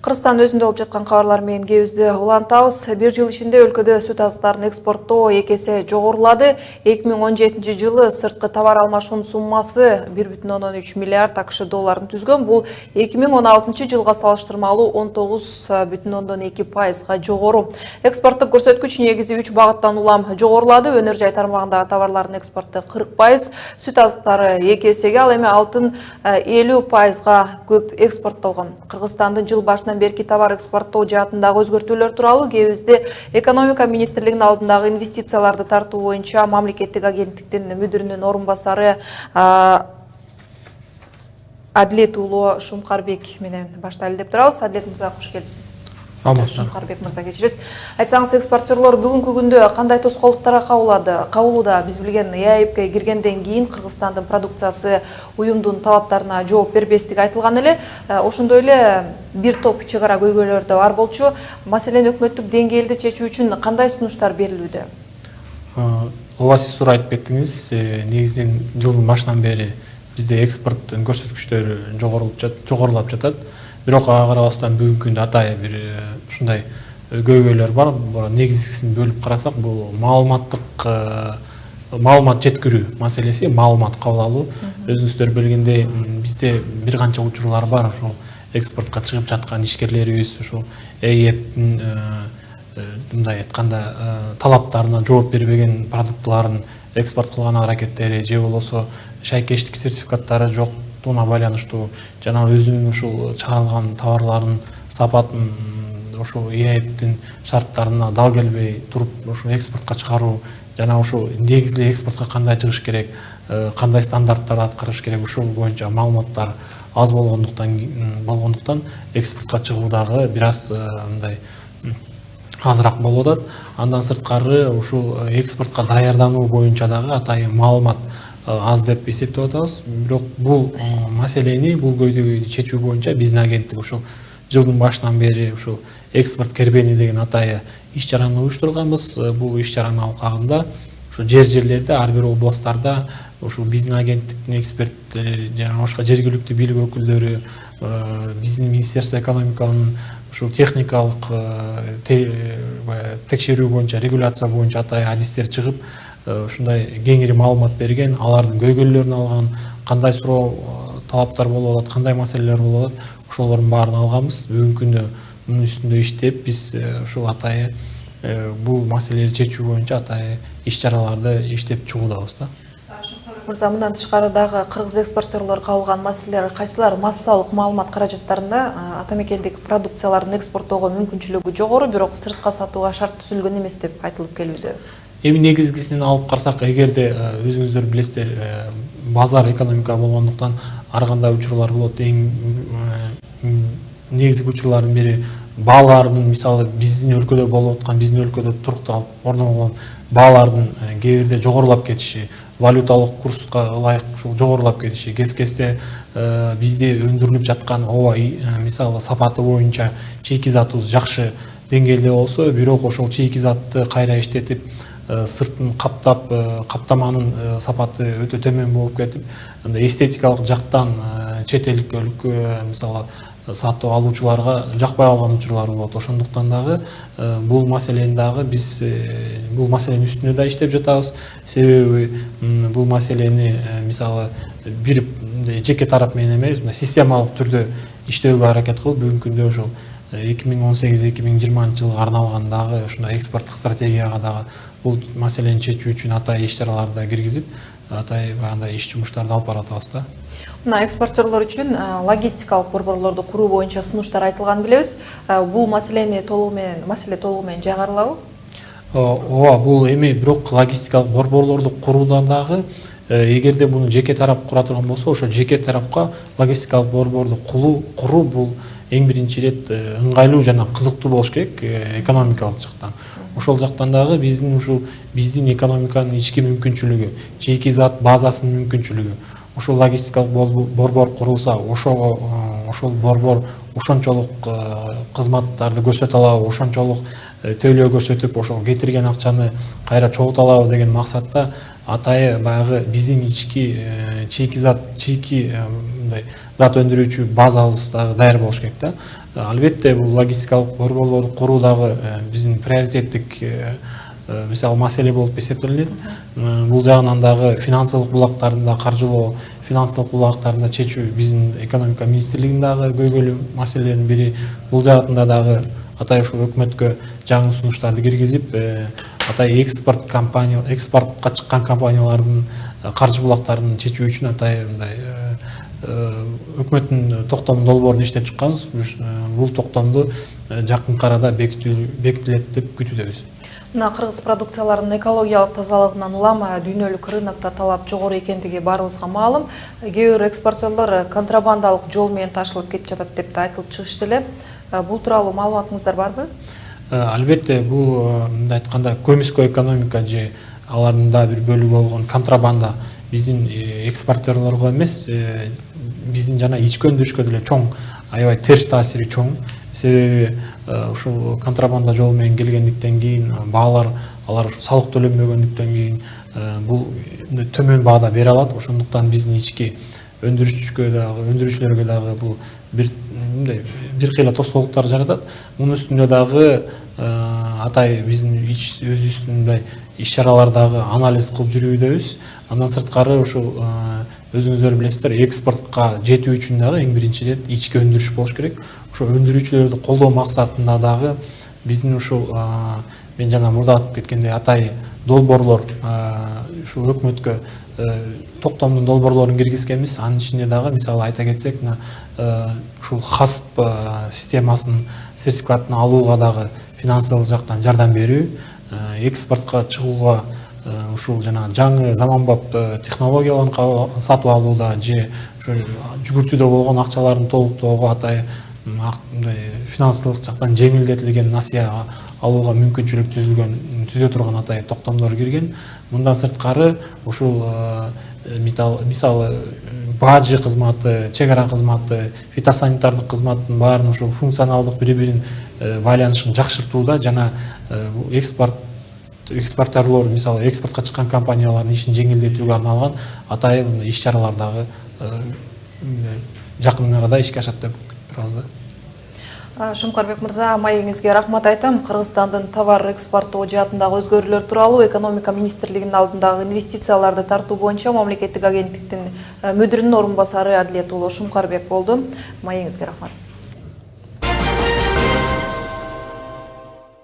Кыргызстан өзүндө болуп жаткан кабарлар менен кебизди улантабыз. Бир жыл ичинде өлкөдө сүт азыктарын экспорттоо 2 эсе жогорулады. 2017 жылы сырткы товар алмашуунун суммасы 1,3 миллиард АКШ долларын түзгөн. Бул 2016 жылга салыштырмалуу 19,2%га жогору. Экспорттук көрсөткүч негизи 3 багыттан улам жогорулады. Өнөр жай тармагындагы товарлардын экспорту 40%, сүт азыктары 2 эсеге, ал эми алтын 50%га көп экспорттолгон. Кыргызстандын жыл башынан берки товар экспорттоо жаатындагы өзгөртүүлөр тууралуу кебизди экономика министрлигинин алдындагы инвестицияларды тартуу боюнча мамлекеттик агенттиктин мүдүрүнүн орун басары Адлет уулу Шумкарбек менен баштайлы деп турабыз. Адлет мырза, кош келипсиз. Шумкарбек мырза, кечиресиз. Айтсаңыз, экспортерлор бүгүнкү күндө кандай тоскоолдуктарга кабылууда? Биз билген ЕАЭПке киргенден кийин Кыргызстандын продукциясы уюмдун талаптарына жооп бербестиги айтылган эле. Ошондой эле бир топ чыгара көйгөйлөр да бар болчу. Маселени өкмөттүк деңгээлде чечүү үчүн кандай сунуштар берилүүдө? Ооба, сиз туура айтып кеттиңиз. Негизинен жылдын башынан бери бизде экспорттун көрсөткүчтөрү жогорулап жатат. Бирок ага карабастан бүгүнкү күндө атайы бир ушундай көйгөйлөр бар. Негизгисин бөлүп карасак, бул маалымат жеткирүү маселеси, маалымат кабыл алуу. Өзүңүздөр билгендей, бизде бир канча учурлар бар. Ушул экспортко чыгып жаткан ишкерлерибиз ушул ЕАЭПтин мындай айтканда талаптарына жооп бербеген продуктыларын экспорт кылган аракеттери же болбосо шайкештик сертификаттары жоктугуна байланыштуу жана өзүнүн ушул чыгарылган товарларынын сапатын ушул ЕАЭПтин шарттарына дал келбей туруп ушул экспортко чыгаруу жана ушул негизги экспортко кандай чыгыш керек, кандай стандарттарды аткарыш керек, ушул боюнча маалыматтар аз болгондуктан экспортко чыгуудагы бир аз мындай азыраак болуп атат. Андан сырткары ушул экспортко даярдануу боюнча дагы атайын маалымат аз деп эсептеп атабыз. Бирок бул маселени, бул көйгөйдү чечүү боюнча биздин агенттик ушул жылдын башынан бери ушул экспорт кербени деген атайы иш-чараны уюштурганбыз. Бул иш-чаранын алкагында ушул жерлерде, ар бир областтарда ушул биздин агенттиктин эксперттери жана башка жергиликтүү бийлик өкүлдөрү, биздин Министерство экономиканын ушул техникалык текшерүү боюнча, регуляция боюнча атайы адистер чыгып, ушундай кеңири маалымат берген, алардын көйгөйлөрүн алган, кандай суроо талаптар болуп атат, кандай маселелер болуп атат, ошолордун баарын алганбыз. Бүгүнкү күндө мунун үстүндө иштеп, биз ушул атайы бул маселени чечүү боюнча атайы иш-чараларды иштеп чыгуудабыз да. Мырза, мындан тышкары дагы кыргыз экспортерлор кабылган маселелер кайсылар? Массалык маалымат каражаттарында атамекендик продукциялардын экспорттоого мүмкүнчүлүгү жогору, бирок сыртка сатууга шарт түзүлгөн эмес деп айтылып келүүдө. Эми негизгисинен алып карасак, эгерде өзүңүздөр билесиздер, базар экономика болгондуктан ар кандай учурлар болот. Эң негизги учурлардын бири баалардын, мисалы биздин өлкөдө болуп аткан, биздин өлкөдө турукталып орногон баалардын кээ бирде жогорулап кетиши, валюталык курска ылайык ушул жогорулап кетиши, кез-кезде бизде өндүрүлүп жаткан мисалы сапаты боюнча чийки затыбыз жакшы деңгээлде болсо, бирок ошол чийки затты кайра иштетип, сыртын каптап, каптаманын сапаты өтө төмөн болуп кетип, эстетикалык жактан чет элдик мисалы сатып алуучуларга жакпай калган учурлар болот. Ошондуктан дагы бул маселени дагы биз бул маселенин үстүнө да иштеп жатабыз. Себеби бул маселени мисалы бир жеке тарап менен эмес, системалык түрдө иштөөгө аракет кылып, бүгүнкү күндө ошол 2018-2020 жылга арналган дагы ушундай экспорттук стратегияга дагы бул маселени чечүү үчүн атайы иш-чараларды киргизип, атайы багандай иш жумуштарды алып баратабыз да. Мына экспортерлор үчүн логистикалык борборлорду куруу боюнча сунуштар айтылган билебиз. Бул маселе толугу менен жайгарылабы? Ооба, бул эми бирок логистикалык борборлорду куруудан дагы эгерде буну жеке тарап кура турган болсо, ошо жеке тарапка логистикалык борборду куруу бул эң биринчи ирет ыңгайлуу жана кызыктуу болуш керек экономикалык жактан. Ошол жактан дагы биздин экономиканын ички мүмкүнчүлүгү, чийки зат базасынын мүмкүнчүлүгү, ошол логистикалык борбор курулса, ошол борбор ошончолук кызматтарды көрсөтө алабы, ошончолук төлөө көрсөтүп, ошол кетирген акчаны кайра чогулта алабы деген максатта атайы баягы биздин ички чийки мындай зат өндүрүүчү базабыз дагы даяр болуш керек да. Албетте бул логистикалык борборлорду куруу дагы биздин приоритеттик мисалы маселе болуп эсептелинет. Бул жагынан дагы финансылык булактарында каржылоо, финансылык булактарында чечүү биздин экономика министрлигинин дагы көйгөйлүү маселелердин бири. Бул жаатында дагы атай ушул өкмөткө жаңы сунуштарды киргизип, атай экспортко чыккан компаниялардын каржы булактарын чечүү үчүн атай мындай өкмөттүн токтом долбоорун иштеп чыкканбыз. Бул токтомду жакынкы арада бекитилет деп күтүүдөбүз. Мына кыргыз продукцияларынын экологиялык тазалыгынан улам дүйнөлүк рынокто талап жогору экендиги баарыбызга маалым. Кээ бир экспортерлор контрабандалык жол менен ташылып кетип жатат деп да айтылып чыгышты эле. Бул тууралуу маалыматыңыздар барбы? Албетте, бул мындай айтканда көмүскө экономика же алардын да бир бөлүгү болгон контрабанда биздин экспортерлорго эмес, биздин жана ички өндүрүшкө деле чоң, аябай терс таасири чоң. Себеби ушул контрабанда жол менен келгендиктен кийин баалар, алар салык төлөнбөгөндүктөн кийин бул төмөн баада бере алат. Ошондуктан биздин ички өндүрүүчүлөргө дагы бул бир кыйла тоскоолдуктар жаратат. Мунун үстүндө дагы атай биздин өзүбүздүн иш чаралар дагы анализ кылып жүрүүбүз. Андан сырткары ушул өзүңүздөр билесиздер, экспортко жетүү үчүн дагы эң биринчиден ички өндүрүш болуш керек. Ошо өндүрүүчүлөрдү колдоо максатында дагы биздин ушул мен жана мурда айтып кеткендей атай долбоорлор ушул өкмөткө токтомдун долбоорлорун киргизгенбиз. Анын ичинде дагы мисалы айта кетсек, ушул ХАСП системасынын сертификатын алууга дагы финансылык жактан жардам берүү, экспортко чыгууга ушул жана жаңы заманбап технологияларын сатып алууда же жүгүртүүдө болгон акчалардын толуктоого атай финансылык жактан жеңилдетилген насыя алууга мүмкүнчүлүк түзө турган атай токтомдор кирген. Мындан сырткары ушул мисалы бажы кызматы, чек ара кызматы, фитосанитардык кызматтын баарын ушул функционалдык бири-бирин байланышын жакшыртууда жана экспортерлор, мисалы экспортко чыккан компаниялардын ишин жеңилдетүүгө арналган атай иш чаралар дагы жакын арада ишке ашат деп күтүп турабыз. Шумкарбек мырза, маегиңизге рахмат айтам. Кыргызстандын товар экспортоо жаатындагы өзгөрүүлөр тууралуу экономика министрлигинин алдындагы инвестицияларды тартуу боюнча мамлекеттик агенттиктин мүдүрүнүн орун басары Адилет уулу Шумкарбек болду. Маегиңизге рахмат.